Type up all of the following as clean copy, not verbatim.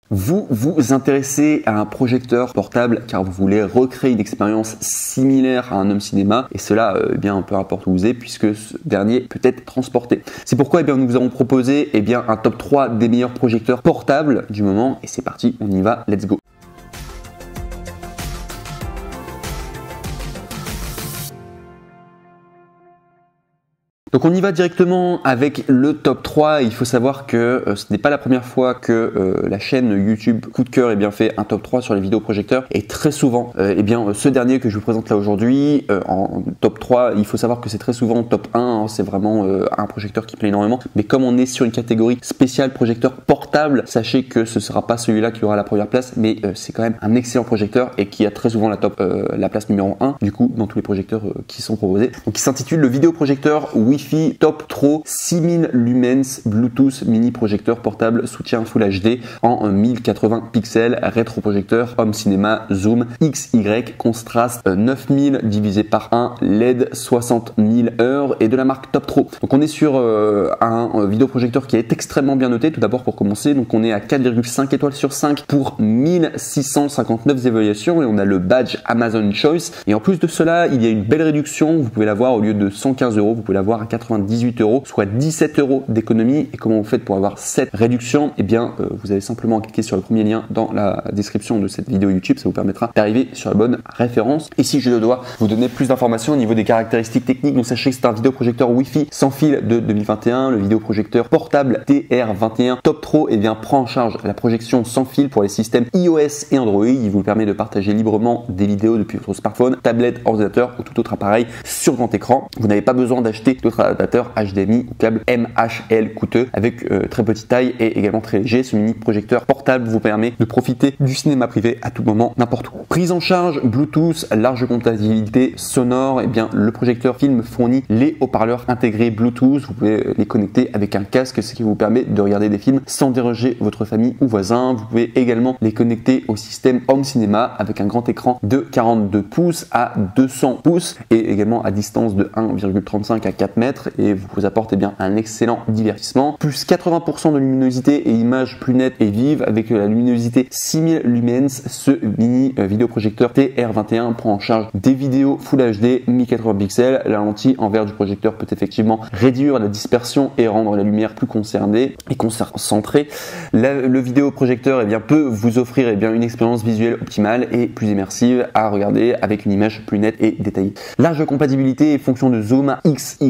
Vous vous intéressez à un projecteur portable car vous voulez recréer une expérience similaire à un home cinéma et cela bien peu importe où vous êtes puisque ce dernier peut être transporté. C'est pourquoi nous vous avons proposé un top 3 des meilleurs projecteurs portables du moment et c'est parti, on y va, let's go. Donc on y va directement avec le top 3. Il faut savoir que ce n'est pas la première fois que la chaîne YouTube Coup de Cœur fait un top 3 sur les vidéoprojecteurs et très souvent ce dernier que je vous présente là aujourd'hui en top 3, il faut savoir que c'est très souvent top 1, hein, c'est vraiment un projecteur qui plaît énormément, mais comme on est sur une catégorie spéciale projecteur portable, sachez que ce sera pas celui-là qui aura la première place, mais c'est quand même un excellent projecteur et qui a très souvent la place numéro 1 du coup dans tous les projecteurs qui sont proposés. Donc il s'intitule le vidéoprojecteur Wi-Fi Top-Tro 6000 lumens Bluetooth mini projecteur portable soutien Full HD en 1080 pixels, rétroprojecteur home cinéma zoom XY contraste 9000 divisé par 1 LED 60 000 heures et de la marque Top-Tro. Donc on est sur un vidéoprojecteur qui est extrêmement bien noté tout d'abord pour commencer. Donc on est à 4,5 étoiles sur 5 pour 1659 évaluations et on a le badge Amazon Choice et en plus de cela il y a une belle réduction, vous pouvez l'avoir au lieu de 115 €, vous pouvez l'avoir à 98 €, soit 17 € d'économie. Et comment vous faites pour avoir cette réduction? Vous avez simplement à cliquer sur le premier lien dans la description de cette vidéo YouTube, ça vous permettra d'arriver sur la bonne référence. Ici, je dois vous donner plus d'informations au niveau des caractéristiques techniques. Donc sachez que c'est un vidéoprojecteur Wi-Fi sans fil de 2021. Le vidéoprojecteur portable TR21 Top-Tro prend en charge la projection sans fil pour les systèmes iOS et Android. Il vous permet de partager librement des vidéos depuis votre smartphone, tablette, ordinateur ou tout autre appareil sur grand écran. Vous n'avez pas besoin d'acheter d'autres adaptateur HDMI ou câble MHL coûteux avec très petite taille et également très léger. Ce mini projecteur portable vous permet de profiter du cinéma privé à tout moment, n'importe où. Prise en charge Bluetooth, large compatibilité sonore, le projecteur film fournit les haut-parleurs intégrés Bluetooth. Vous pouvez les connecter avec un casque, ce qui vous permet de regarder des films sans déranger votre famille ou voisin. Vous pouvez également les connecter au système home cinéma avec un grand écran de 42 pouces à 200 pouces et également à distance de 1,35 à 4 mètres et vous apporte un excellent divertissement. Plus 80% de luminosité et image plus nette et vive avec la luminosité 6000 lumens. Ce mini vidéoprojecteur TR21 prend en charge des vidéos Full HD 1080 pixels. La lentille en verre du projecteur peut effectivement réduire la dispersion et rendre la lumière plus concernée et concentrée. Le vidéoprojecteur peut vous offrir une expérience visuelle optimale et plus immersive à regarder avec une image plus nette et détaillée. Large compatibilité et fonction de zoom XY.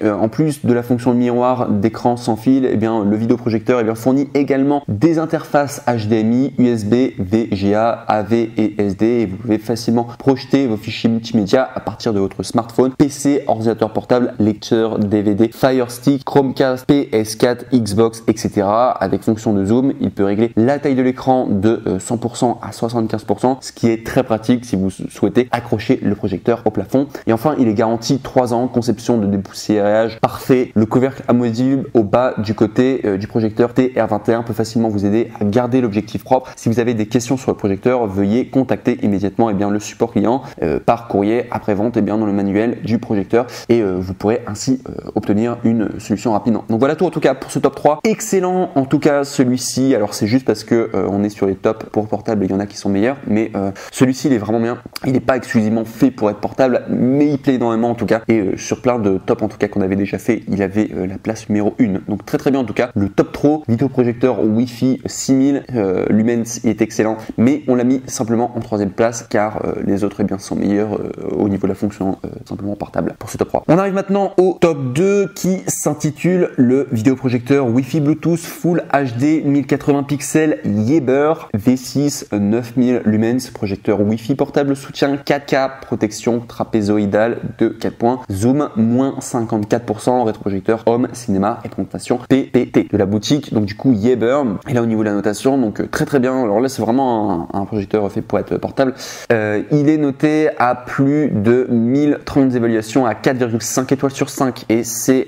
En plus de la fonction de miroir d'écran sans fil, le vidéoprojecteur fournit également des interfaces HDMI, USB, VGA, AV et SD et vous pouvez facilement projeter vos fichiers multimédia à partir de votre smartphone, PC, ordinateur portable, lecteur DVD, Fire Stick, Chromecast, PS4, Xbox, etc. Avec fonction de zoom, il peut régler la taille de l'écran de 100% à 75%, ce qui est très pratique si vous souhaitez accrocher le projecteur au plafond. Et enfin, il est garanti 3 ans, conception de dépoussiérage parfait. Le couvercle amovible au bas du côté du projecteur TR21 peut facilement vous aider à garder l'objectif propre. Si vous avez des questions sur le projecteur, veuillez contacter immédiatement le support client par courrier après-vente dans le manuel du projecteur et vous pourrez ainsi obtenir une solution rapidement. Donc voilà tout en tout cas pour ce top 3. Excellent en tout cas celui-ci. Alors c'est juste parce que on est sur les tops pour portable, il y en a qui sont meilleurs, mais celui-ci il est vraiment bien. Il n'est pas exclusivement fait pour être portable, mais il plaît énormément en tout cas et sur plein de tops en tout cas qu'on avait déjà fait, il avait la place numéro 1. Donc très bien en tout cas. Le Top-Tro vidéoprojecteur Wi-Fi 6000 lumens est excellent, mais on l'a mis simplement en 3e place car les autres sont meilleurs au niveau de la fonction simplement portable pour ce top 3. On arrive maintenant au top 2 qui s'intitule le vidéoprojecteur Wi-Fi Bluetooth Full HD 1080 pixels Yeber V6 9000 lumens, projecteur Wi-Fi portable soutien 4K, protection trapézoïdale de 4 points, zoom moins 54%, rétroprojecteur home cinéma et présentation PPT de la boutique, donc du coup Yeber. Et là au niveau de la notation, donc très bien. Alors là c'est vraiment un projecteur fait pour être portable. Il est noté à plus de 1030 évaluations à 4,5 étoiles sur 5 et c'est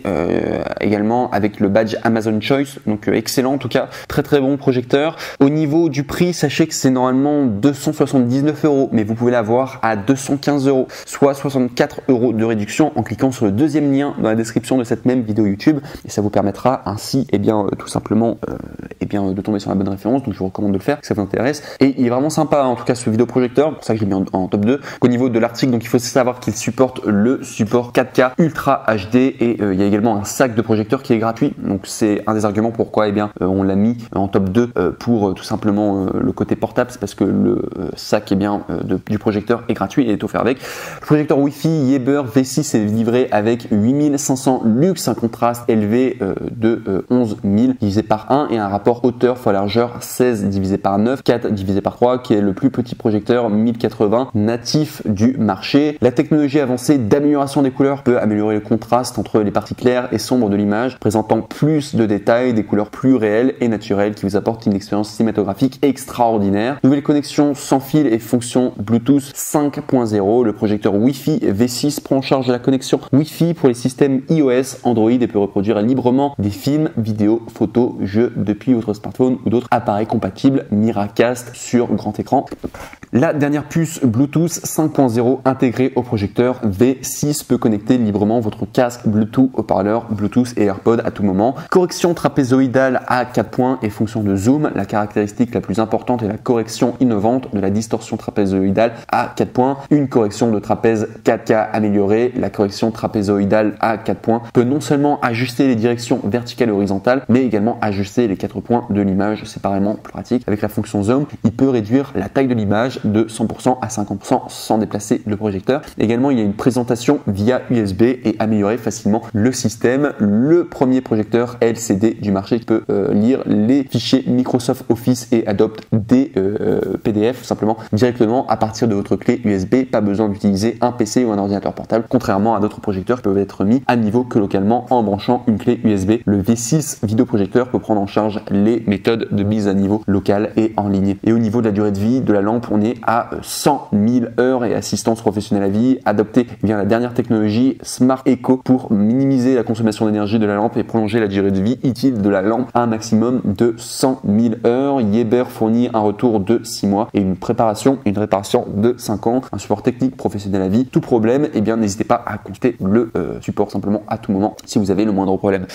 également avec le badge Amazon Choice, donc excellent en tout cas, très bon projecteur. Au niveau du prix, sachez que c'est normalement 279 €, mais vous pouvez l'avoir à 215 €, soit 64 € de réduction en cliquant sur le deuxième lien lien dans la description de cette même vidéo YouTube et ça vous permettra ainsi tout simplement de tomber sur la bonne référence. Donc je vous recommande de le faire si ça vous intéresse. Et il est vraiment sympa en tout cas ce vidéoprojecteur, c'est pour ça que je l'ai mis en top 2. Au niveau de l'article, donc il faut savoir qu'il supporte le support 4K Ultra HD et il y a également un sac de projecteur qui est gratuit. Donc c'est un des arguments pourquoi on l'a mis en top 2 pour tout simplement le côté portable, c'est parce que le sac du projecteur est gratuit et est offert avec. Le projecteur Wi-Fi Yaeber V6 est livré avec 8500 lux, un contraste élevé de 11000 divisé par 1 et un rapport hauteur fois largeur 16 divisé par 9, 4 divisé par 3 qui est le plus petit projecteur 1080 natif du marché. La technologie avancée d'amélioration des couleurs peut améliorer le contraste entre les parties claires et sombres de l'image, présentant plus de détails, des couleurs plus réelles et naturelles qui vous apportent une expérience cinématographique extraordinaire. Nouvelle connexion sans fil et fonction Bluetooth 5.0. Le projecteur Wi-Fi V6 prend en charge la connexion Wi-Fi pour les systèmes iOS, Android et peut reproduire librement des films, vidéos, photos, jeux depuis votre smartphone ou d'autres appareils compatibles Miracast sur grand écran. La dernière puce Bluetooth 5.0 intégrée au projecteur V6 peut connecter librement votre casque Bluetooth, haut-parleur Bluetooth et AirPod à tout moment. Correction trapézoïdale à 4 points et fonction de zoom. La caractéristique la plus importante est la correction innovante de la distorsion trapézoïdale à 4 points. Une correction de trapèze 4K améliorée. La correction trapézoïdale à 4 points peut non seulement ajuster les directions verticales et horizontales, mais également ajuster les 4 points de l'image séparément, plus pratique. Avec la fonction zoom, il peut réduire la taille de l'image de 100% à 50% sans déplacer le projecteur. Également, il y a une présentation via USB et améliorer facilement le système. Le premier projecteur LCD du marché qui peut lire les fichiers Microsoft Office et Adobe des PDF simplement directement à partir de votre clé USB. Pas besoin d'utiliser un PC ou un ordinateur portable, contrairement à d'autres projecteurs qui peuvent être mis à niveau que localement en branchant une clé USB. Le V6 vidéoprojecteur peut prendre en charge les méthodes de mise à niveau locale et en ligne. Et au niveau de la durée de vie de la lampe, on est à 100 000 heures et assistance professionnelle à vie. Adopter la dernière technologie Smart Eco pour minimiser la consommation d'énergie de la lampe et prolonger la durée de vie utile de la lampe à un maximum de 100 000 heures. Yaeber fournit un retour de 6 mois et une réparation de 5 ans. Un support technique professionnel à vie. Tout problème, n'hésitez pas à consulter le support simplement à tout moment si vous avez le moindre problème.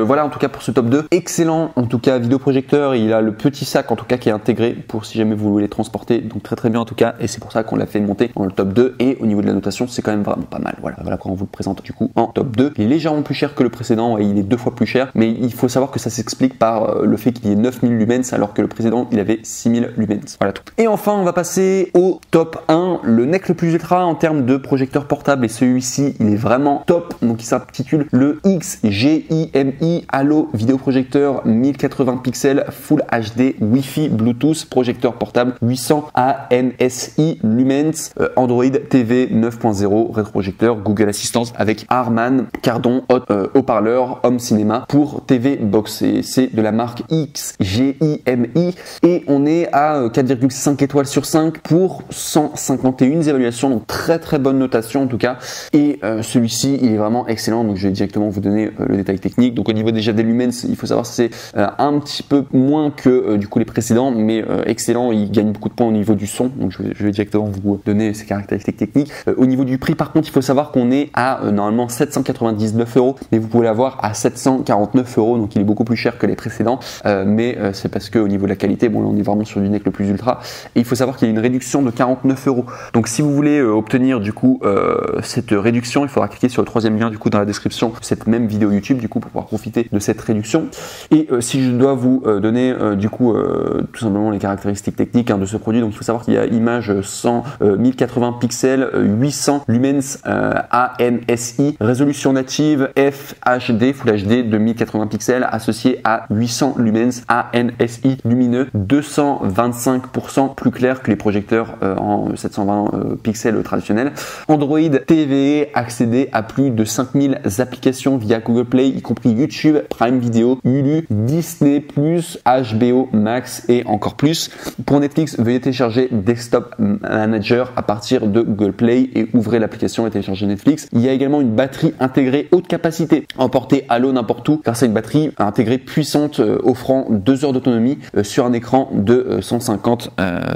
Voilà en tout cas pour ce top 2. Excellent en tout cas vidéoprojecteur. Il a le petit sac en tout cas qui est intégré pour si jamais vous voulez transporter. Donc très bien en tout cas et c'est pour ça qu'on l'a fait monter dans le top 2 et au niveau de la notation c'est quand même vraiment pas mal. Voilà quand on vous le présente du coup en top 2. Il est légèrement plus cher que le précédent et il est 2 fois plus cher, mais il faut savoir que ça s'explique par le fait qu'il y ait 9000 lumens alors que le précédent il avait 6000 lumens. Voilà tout. Et enfin on va passer au top 1, le NEC le plus ultra en termes de projecteur portable et celui-ci il est vraiment top. Donc il s'intitule le XGIMI Halo vidéoprojecteur 1080 pixels Full HD Wi-Fi Bluetooth projecteur portable 800 ANSI lumens Android TV 9.0 rétroprojecteur Google Assistance avec Harman Kardon haut-parleur Home Cinéma pour TV Box et c'est de la marque XGIMI et on est à 4,5 étoiles sur 5 pour 151 évaluations, donc très bonne notation en tout cas et celui-ci il est vraiment excellent. Donc je vais directement vous donner le détail technique. Donc au niveau déjà des lumens, il faut savoir que c'est un petit peu moins que du coup les précédents, mais excellent, il gagne beaucoup de points au niveau du son. Donc je vais directement vous donner ses caractéristiques techniques. Au niveau du prix par contre, il faut savoir qu'on est à normalement 799 €, mais vous pouvez l'avoir à 749 €, donc il est beaucoup plus cher que les précédents, mais c'est parce que au niveau de la qualité, bon là on est vraiment sur du NEC le plus ultra et il faut savoir qu'il y a une réduction de 49 €. Donc si vous voulez obtenir du coup cette réduction, il faudra cliquer sur le troisième lien du coup dans la description de cette même vidéo YouTube du coup pour pouvoir profiter de cette réduction. Et si je dois vous donner du coup tout simplement les caractéristiques techniques de ce produit, donc il faut savoir qu'il y a image 1080 pixels, 800 lumens ANSI, résolution native FHD Full HD de 1080 pixels associé à 800 lumens ANSI lumineux 225% plus clair que les projecteurs en 720 pixels traditionnels. Android TV, accéder à plus de 5000 applications via Google Play, y compris YouTube, Prime Video, Hulu, Disney+, HBO Max et encore plus. Pour Netflix, veuillez télécharger télécharger Desktop Manager à partir de Google Play et ouvrez l'application et téléchargez Netflix. Il y a également une batterie intégrée haute capacité, emportée à l'eau n'importe où, car c'est une batterie intégrée puissante offrant 2 heures d'autonomie sur un écran de 150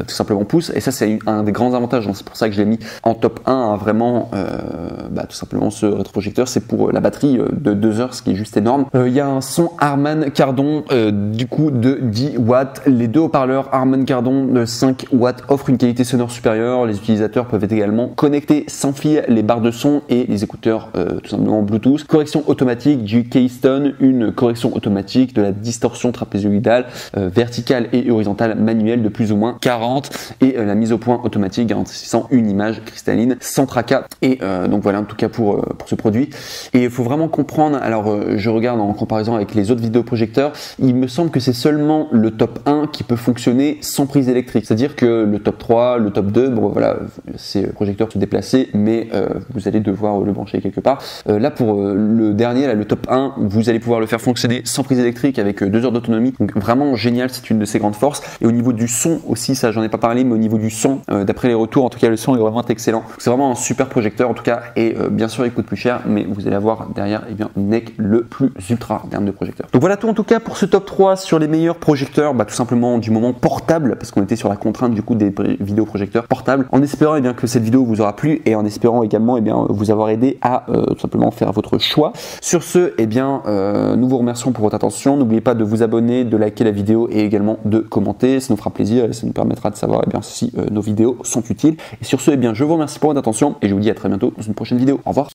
tout simplement pouces. Et ça, c'est un des grands avantages. C'est pour ça que je l'ai mis en top 1, hein, vraiment tout simplement ce rétroprojecteur, c'est pour la batterie de 2 heures, ce qui est juste énorme. Il y a un son Harman Kardon du coup de 10 watts. Les deux haut-parleurs Harman Kardon de 5 watts offrent une qualité sonore supérieure. Les utilisateurs peuvent également connecter sans fil les barres de son et les écouteurs tout simplement Bluetooth. Correction automatique du keystone, une correction automatique de la distorsion trapézoïdale verticale et horizontale manuelle de plus ou moins 40 et la mise au point automatique garantissant une image cristalline sans tracas. Et donc voilà en tout cas pour ce produit. Et il faut vraiment comprendre, alors je regarde en comparaison avec les autres vidéoprojecteurs, il me semble que c'est seulement le top 1 qui peut fonctionner sans prise électrique. C'est-à-dire que le top 3, le top 2, bon voilà, ces projecteurs se déplacer, mais vous allez devoir le brancher quelque part. Là pour le dernier, là, le top 1, vous allez pouvoir le faire fonctionner sans prise électrique avec 2 heures d'autonomie. Donc vraiment génial, c'est une de ses grandes forces. Et au niveau du son aussi, ça j'en ai pas parlé, mais au niveau du son, d'après les retours, en tout cas le son est vraiment excellent. C'est vraiment un super projecteur en tout cas, et bien sûr il coûte plus cher, mais vous allez avoir derrière NEC le plus ultra en termes de projecteurs. Donc voilà tout en tout cas pour ce top 3 sur les meilleurs projecteurs, tout simplement du moment portable, parce qu'on était sur la contrainte du coup des vidéoprojecteurs portables, en espérant que cette vidéo vous aura plu et en espérant également vous avoir aidé à tout simplement faire votre choix. Sur ce, nous vous remercions pour votre attention. N'oubliez pas de vous abonner, de liker la vidéo et également de commenter, ça nous fera plaisir et ça nous permettra de savoir si nos vidéos sont utiles. Et sur ce, je vous remercie pour votre attention et je vous dis à très bientôt dans une prochaine vidéo. Au revoir.